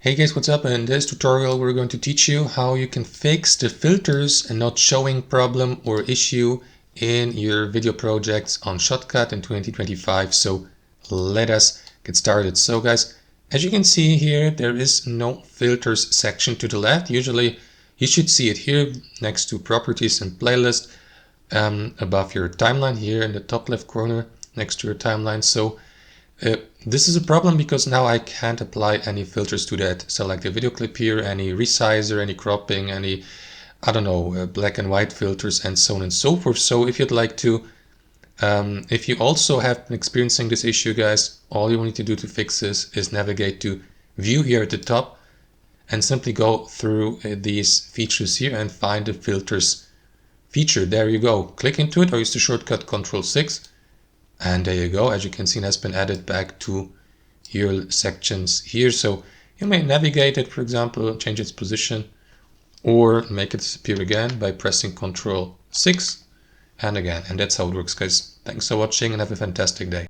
Hey guys, what's up? In this tutorial we're going to teach you how you can fix the filters and not showing problem or issue in your video projects on Shotcut in 2025. So let us get started. So guys, as you can see here, there is no filters section to the left. Usually you should see it here next to properties and playlist, above your timeline here in the top left corner next to your timeline. So this is a problem because now I can't apply any filters to that. Select a video clip here, any resizer, any cropping, any, I don't know, black and white filters and so on and so forth. So if you'd like to, if you also have been experiencing this issue, guys, all you need to do to fix this is navigate to view here at the top and simply go through these features here and find the filters feature. There you go. Click into it or use the shortcut Ctrl+6. And there you go. As you can see, it has been added back to your sections here. So you may navigate it, for example, change its position, or make it disappear again by pressing Ctrl+6 and again. And that's how it works, guys. Thanks for watching and have a fantastic day.